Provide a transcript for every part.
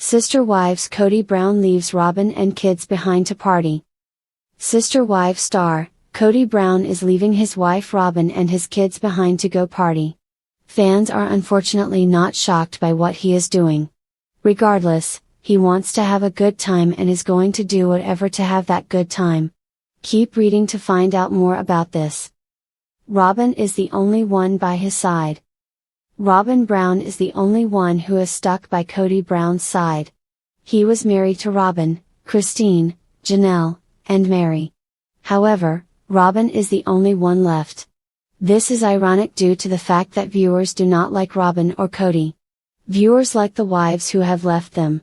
Sister Wives Kody Brown leaves Robyn and kids behind to party. Sister Wives star, Kody Brown is leaving his wife Robyn and his kids behind to go party. Fans are unfortunately not shocked by what he is doing. Regardless, he wants to have a good time and is going to do whatever to have that good time. Keep reading to find out more about this. Robyn is the only one by his side. Robyn Brown is the only one who is stuck by Kody Brown's side. He was married to Robyn, Cristin, Janelle, and Mary. However, Robyn is the only one left. This is ironic due to the fact that viewers do not like Robyn or Kody. Viewers like the wives who have left them.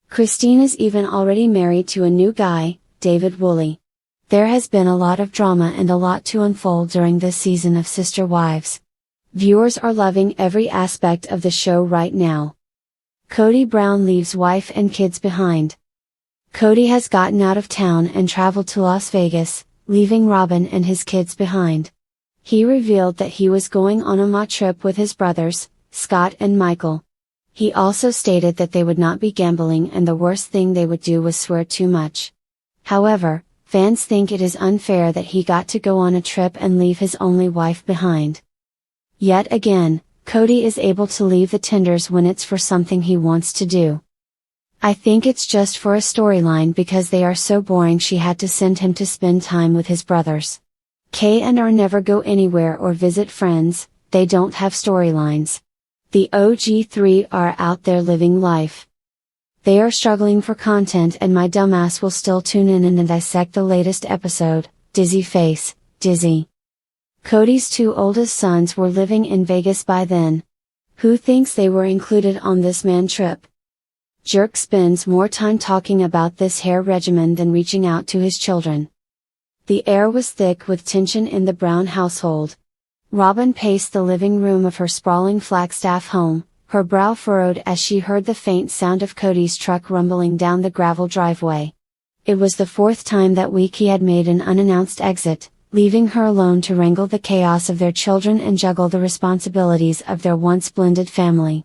Cristin is even already married to a new guy, David Woolley. There has been a lot of drama and a lot to unfold during this season of Sister Wives. Viewers are loving every aspect of the show right now. Kody Brown leaves wife and kids behind. Kody has gotten out of town and traveled to Las Vegas, leaving Robyn and his kids behind. He revealed that he was going on a trip with his brothers, Scott and Michael. He also stated that they would not be gambling and the worst thing they would do was swear too much. However, fans think it is unfair that he got to go on a trip and leave his only wife behind. Yet again, Kody is able to leave the tenders when it's for something he wants to do. I think it's just for a storyline because they are so boring she had to send him to spend time with his brothers. K and R never go anywhere or visit friends, they don't have storylines. The OG3 are out there living life. They are struggling for content and my dumbass will still tune in and dissect the latest episode, Dizzy Face, Dizzy. Kody's two oldest sons were living in Vegas by then. Who thinks they were included on this man trip? Jerk spends more time talking about this hair regimen than reaching out to his children. The air was thick with tension in the Brown household. Robyn paced the living room of her sprawling Flagstaff home, her brow furrowed as she heard the faint sound of Kody's truck rumbling down the gravel driveway. It was the fourth time that week he had made an unannounced exit, leaving her alone to wrangle the chaos of their children and juggle the responsibilities of their once blended family.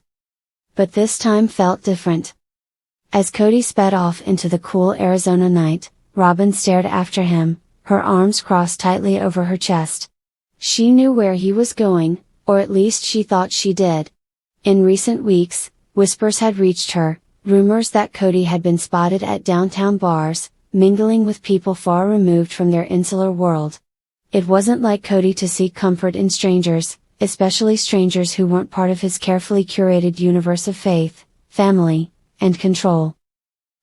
But this time felt different. As Kody sped off into the cool Arizona night, Robyn stared after him, her arms crossed tightly over her chest. She knew where he was going, or at least she thought she did. In recent weeks, whispers had reached her, rumors that Kody had been spotted at downtown bars, mingling with people far removed from their insular world. It wasn't like Kody to seek comfort in strangers, especially strangers who weren't part of his carefully curated universe of faith, family, and control.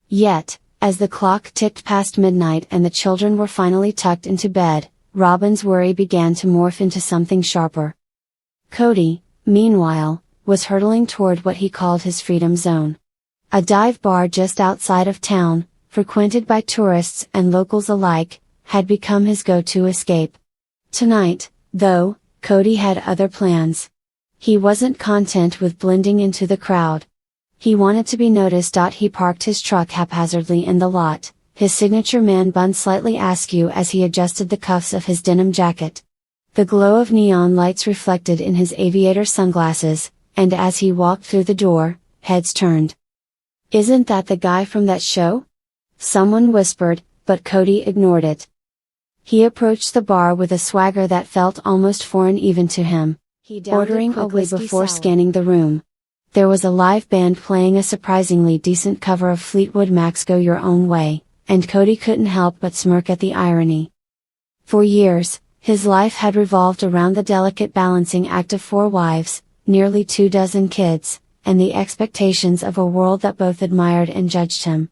Yet, as the clock ticked past midnight and the children were finally tucked into bed, Robyn's worry began to morph into something sharper. Kody, meanwhile, was hurtling toward what he called his freedom zone. A dive bar just outside of town, frequented by tourists and locals alike, had become his go-to escape. Tonight, though, Kody had other plans. He wasn't content with blending into the crowd. He wanted to be noticed. He parked his truck haphazardly in the lot, his signature man bun slightly askew as he adjusted the cuffs of his denim jacket. The glow of neon lights reflected in his aviator sunglasses, and as he walked through the door, heads turned. "Isn't that the guy from that show?" someone whispered, but Kody ignored it. He approached the bar with a swagger that felt almost foreign even to him, ordering a whiskey before scanning the room. There was a live band playing a surprisingly decent cover of Fleetwood Mac's Go Your Own Way, and Kody couldn't help but smirk at the irony. For years, his life had revolved around the delicate balancing act of 4 wives, nearly 24 kids, and the expectations of a world that both admired and judged him.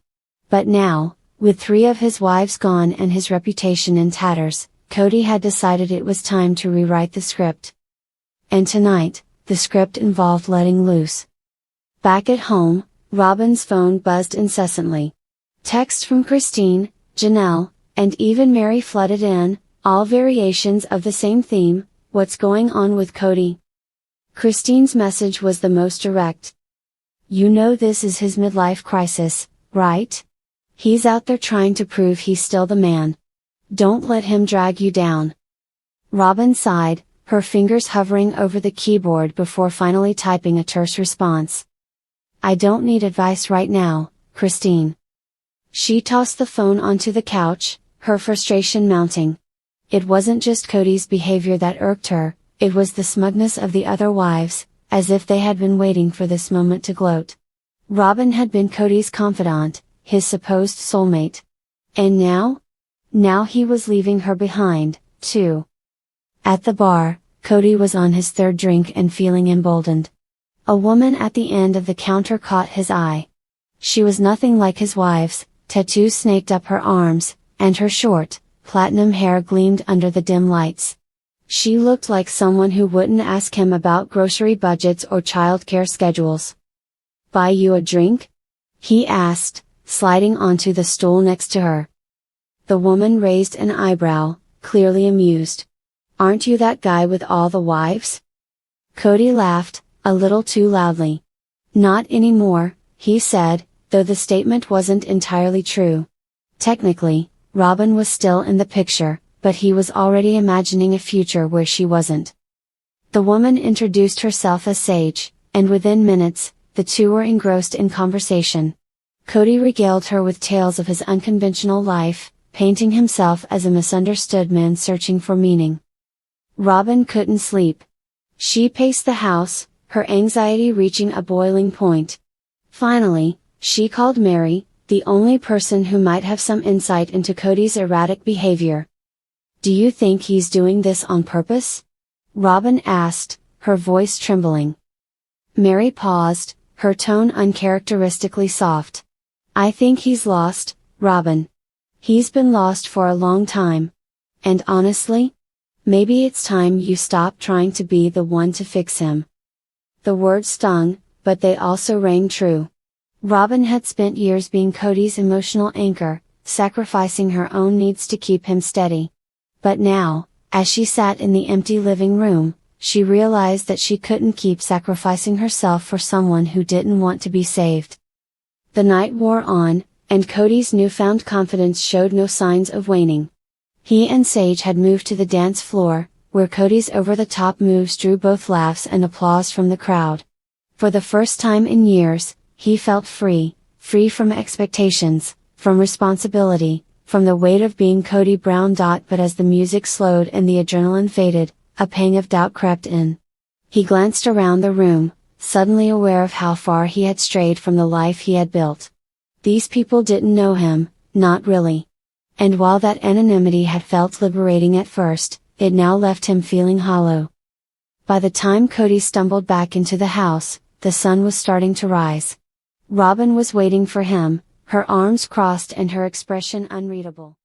But now, with 3 of his wives gone and his reputation in tatters, Kody had decided it was time to rewrite the script. And tonight, the script involved letting loose. Back at home, Robyn's phone buzzed incessantly. Texts from Cristin, Janelle, and even Mary flooded in, all variations of the same theme: what's going on with Kody? Cristin's message was the most direct. "You know this is his midlife crisis, right? He's out there trying to prove he's still the man. Don't let him drag you down." Robyn sighed, her fingers hovering over the keyboard before finally typing a terse response. "I don't need advice right now, Cristin. She tossed the phone onto the couch, her frustration mounting. It wasn't just Cody's behavior that irked her, it was the smugness of the other wives, as if they had been waiting for this moment to gloat. Robyn had been Cody's confidant, his supposed soulmate. And now? Now he was leaving her behind, too. At the bar, Cody was on his third drink and feeling emboldened. A woman at the end of the counter caught his eye. She was nothing like his wives, tattoos snaked up her arms, and her short, platinum hair gleamed under the dim lights. She looked like someone who wouldn't ask him about grocery budgets or childcare schedules. "Buy you a drink?" he asked, sliding onto the stool next to her. The woman raised an eyebrow, clearly amused. "Aren't you that guy with all the wives?" Cody laughed, a little too loudly. "Not anymore," he said, though the statement wasn't entirely true. Technically, Robyn was still in the picture, but he was already imagining a future where she wasn't. The woman introduced herself as Sage, and within minutes, the two were engrossed in conversation. Cody regaled her with tales of his unconventional life, painting himself as a misunderstood man searching for meaning. Robyn couldn't sleep. She paced the house, her anxiety reaching a boiling point. Finally, she called Mary, the only person who might have some insight into Cody's erratic behavior. "Do you think he's doing this on purpose?" Robyn asked, her voice trembling. Mary paused, her tone uncharacteristically soft. "I think he's lost, Robyn. He's been lost for a long time. And honestly? Maybe it's time you stop trying to be the one to fix him." The words stung, but they also rang true. Robyn had spent years being Cody's emotional anchor, sacrificing her own needs to keep him steady. But now, as she sat in the empty living room, she realized that she couldn't keep sacrificing herself for someone who didn't want to be saved. The night wore on, and Cody's newfound confidence showed no signs of waning. He and Sage had moved to the dance floor, where Cody's over-the-top moves drew both laughs and applause from the crowd. For the first time in years, he felt free from expectations, from responsibility, from the weight of being Cody Brown. But as the music slowed and the adrenaline faded, a pang of doubt crept in. He glanced around the room, suddenly aware of how far he had strayed from the life he had built. These people didn't know him, not really. And while that anonymity had felt liberating at first, it now left him feeling hollow. By the time Cody stumbled back into the house, the sun was starting to rise. Robyn was waiting for him, her arms crossed and her expression unreadable.